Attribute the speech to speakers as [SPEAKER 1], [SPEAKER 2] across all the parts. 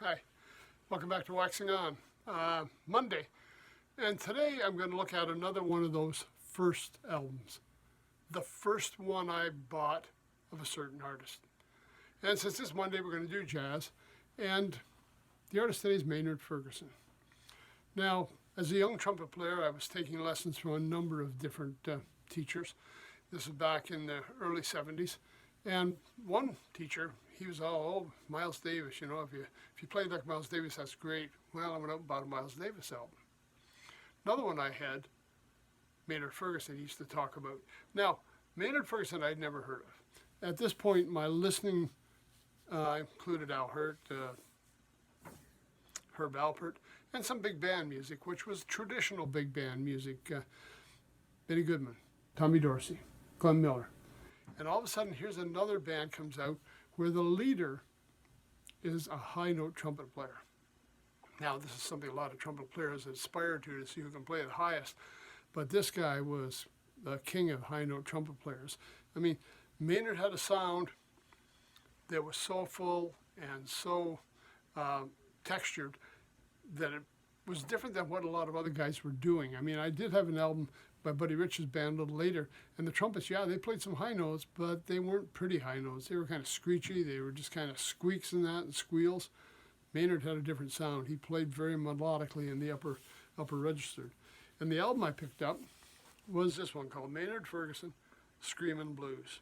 [SPEAKER 1] Hi, welcome back to Waxing On, Monday. And today I'm going to look at another one of those first albums. The first one I bought of a certain artist. And since it's Monday, we're going to do jazz. And the artist today is Maynard Ferguson. Now, as a young trumpet player, I was taking lessons from a number of different teachers. This is back in the early 70s. And one teacher, he was all, oh, Miles Davis, if you played like Miles Davis, that's great. Well, I went out and bought a Miles Davis album. Another one I had, Maynard Ferguson, he used to talk about. Now, Maynard Ferguson I'd never heard of. At this point, my listening included Al Hirt, Herb Alpert, and some big band music, which was traditional big band music. Benny Goodman, Tommy Dorsey, Glenn Miller. And all of a sudden, here's another band comes out where the leader is a high note trumpet player. Now, this is something a lot of trumpet players aspire to see who can play the highest. But this guy was the king of high note trumpet players. I mean, Maynard had a sound that was so full and so textured that it was different than what a lot of other guys were doing. I mean, I did have an album by Buddy Rich's band a little later, and the trumpets, yeah, they played some high notes, but they weren't pretty high notes. They were kind of screechy. They were just kind of squeaks and that and squeals. Maynard had a different sound. He played very melodically in the upper register. And the album I picked up was this one called Maynard Ferguson Screamin Blues.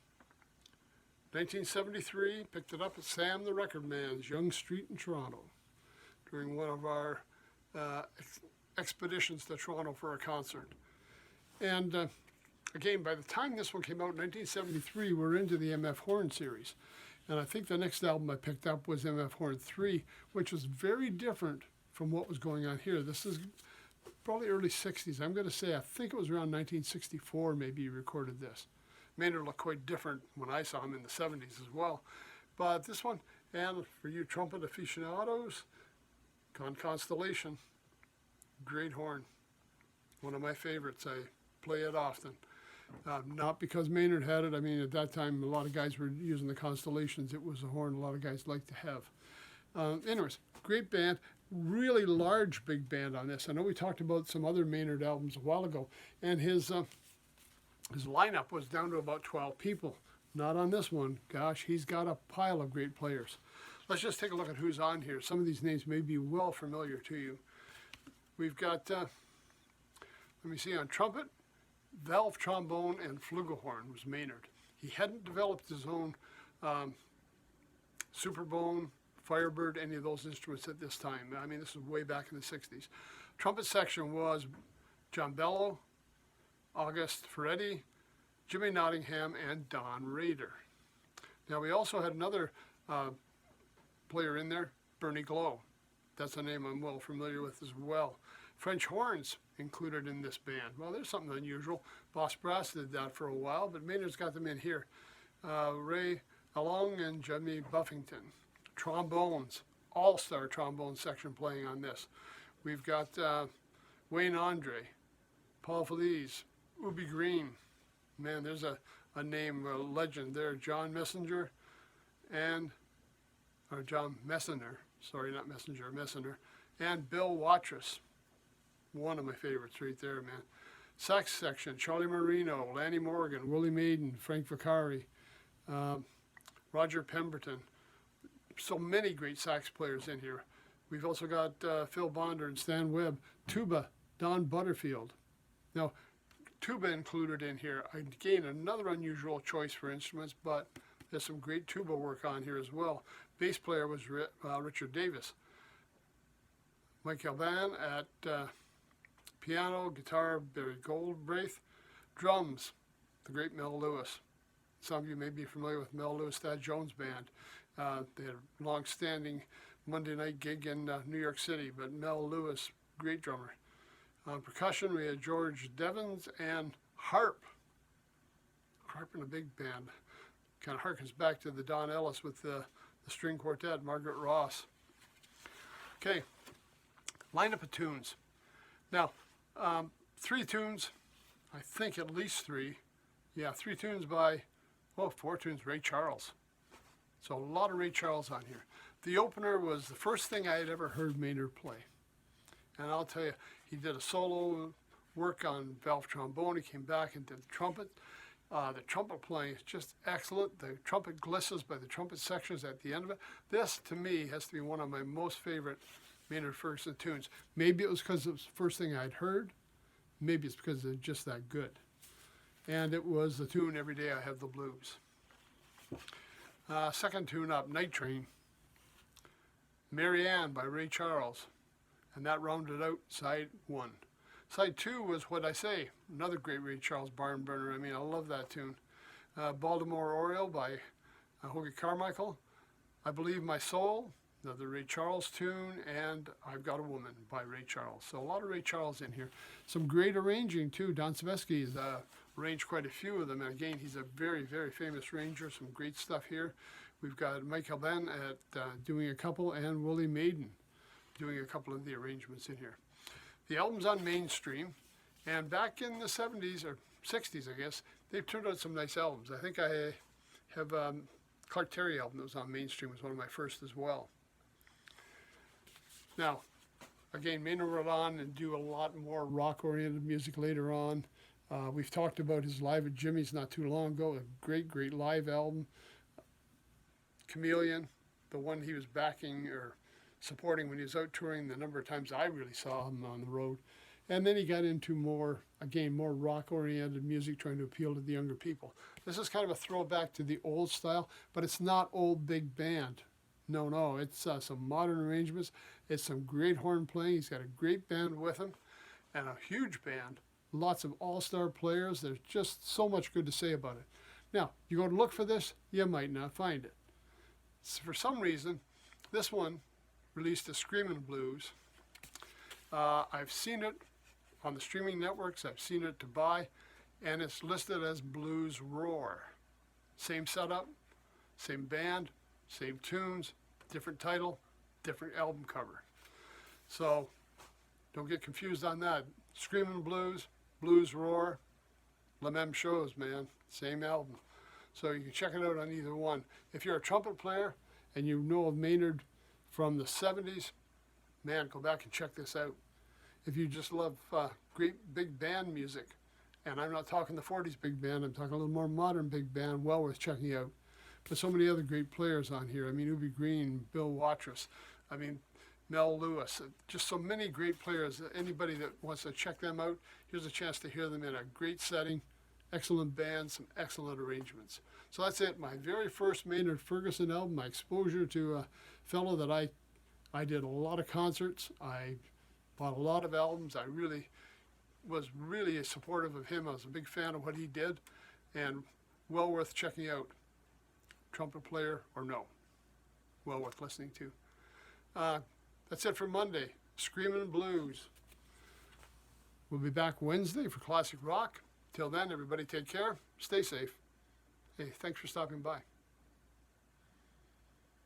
[SPEAKER 1] 1973, picked it up at Sam the Record Man's Yonge Street in Toronto during one of our expeditions to Toronto for a concert. And again, by the time this one came out in 1973, we're into the MF Horn series. And I think the next album I picked up was MF Horn 3, which was very different from what was going on here. This is probably early 60s. I'm going to say, I think it was around 1964 maybe he recorded this. Maynard looked quite different when I saw him in the 70s as well. But this one, and for you trumpet aficionados, Constellation, great horn. One of my favorites. I play it often. Not because Maynard had it. I mean, at that time, a lot of guys were using the Constellations. It was a horn a lot of guys liked to have. Anyways, great band. Really large big band on this. I know we talked about some other Maynard albums a while ago, and his lineup was down to about 12 people. Not on this one. Gosh, he's got a pile of great players. Let's just take a look at who's on here. Some of these names may be well familiar to you. We've got, let me see, on trumpet, valve trombone and flugelhorn was Maynard. He hadn't developed his own Superbone, Firebird, any of those instruments at this time. I mean, this is way back in the 60s. Trumpet section was John Bello, August Ferretti, Jimmy Nottingham, and Don Rader. Now, we also had another player in there, Bernie Glow. That's a name I'm well familiar with as well. French horns included in this band. Well, there's something unusual. Boss Brass did that for a while, but Maynard's got them in here. Ray Along and Jimmy Buffington. Trombones, all-star trombone section playing on this. We've got Wayne Andre, Paul Feliz, Ubi Green. Man, there's a name, a legend there. John Messenger or John Messner. Sorry, not Messenger, Messner. And Bill Watrous. One of my favorites right there, man. Sax section, Charlie Marino, Lanny Morgan, Willie Maiden, Frank Vicari, Roger Pemberton. So many great sax players in here. We've also got Phil Bonder and Stan Webb. Tuba, Don Butterfield. Now, tuba included in here. Again, another unusual choice for instruments, but there's some great tuba work on here as well. Bass player was Richard Davis. Mike Alban at piano, guitar, Barry Goldbraith. Drums, the great Mel Lewis. Some of you may be familiar with Mel Lewis, Thad Jones Band. They had a long-standing Monday night gig in New York City, but Mel Lewis, great drummer. Percussion, we had George Devens and harp. Harp in a big band. Kind of harkens back to the Don Ellis with the string quartet, Margaret Ross. Okay, lineup of tunes. Now, 3 tunes, I think at least 3. Yeah, 3 tunes by, 4 tunes, Ray Charles. So a lot of Ray Charles on here. The opener was the first thing I had ever heard Maynard play. And I'll tell you, he did a solo work on valve trombone. He came back and did the trumpet. The trumpet playing is just excellent. The trumpet glistens by the trumpet sections at the end of it. This, to me, has to be one of my most favorite Maynard Ferguson tunes. Maybe it was because it was the first thing I'd heard. Maybe it's because it's just that good. And it was the tune Every Day I Have the Blues. Second tune up, Night Train. Mary Ann by Ray Charles. And that rounded out side one. Side two was What I Say, another great Ray Charles barn burner. I mean, I love that tune. Baltimore Oriole by Hoagie Carmichael. I Believe My Soul, another Ray Charles tune, and I've Got a Woman by Ray Charles. So a lot of Ray Charles in here. Some great arranging too. Don Savesky's arranged quite a few of them. And again, he's a very, very famous arranger. Some great stuff here. We've got Mike Halben at doing a couple, and Willie Maiden doing a couple of the arrangements in here. The album's on Mainstream, and back in the 70s, or 60s, I guess, they've turned out some nice albums. I think I have Clark Terry album that was on Mainstream was one of my first as well. Now, again, Maynard went on and do a lot more rock-oriented music later on. We've talked about his Live at Jimmy's not too long ago, a great, great live album. Chameleon, the one he was backing or supporting when he was out touring, the number of times I really saw him on the road. And then he got into more, again, more rock-oriented music, trying to appeal to the younger people. This is kind of a throwback to the old style, but it's not old big band. No, it's some modern arrangements. It's some great horn playing. He's got a great band with him and a huge band. Lots of all-star players. There's just so much good to say about it. Now, you go to look for this, you might not find it. So for some reason, this one released as Screamin Blues. I've seen it on the streaming networks. I've seen it to buy, and it's listed as Blues Roar. Same setup, same band, same tunes, different title, different album cover. So don't get confused on that. Screamin Blues, Blues Roar, La Même Chose, man, same album. So you can check it out on either one. If you're a trumpet player and you know of Maynard from the 70s, man, go back and check this out. If you just love great big band music, and I'm not talking the 40s big band, I'm talking a little more modern big band, well worth checking out. But so many other great players on here. I mean, Ubi Green, Bill Watrous, I mean, Mel Lewis, just so many great players. Anybody that wants to check them out, here's a chance to hear them in a great setting, excellent band, some excellent arrangements. So that's it, my very first Maynard Ferguson album, my exposure to a fellow that I did a lot of concerts. I bought a lot of albums. I was really supportive of him. I was a big fan of what he did, and well worth checking out. Trumpet player or no, well worth listening to. That's it for Monday. Screamin Blues. We'll be back Wednesday for Classic Rock. Till then, everybody take care. Stay safe. Hey, thanks for stopping by.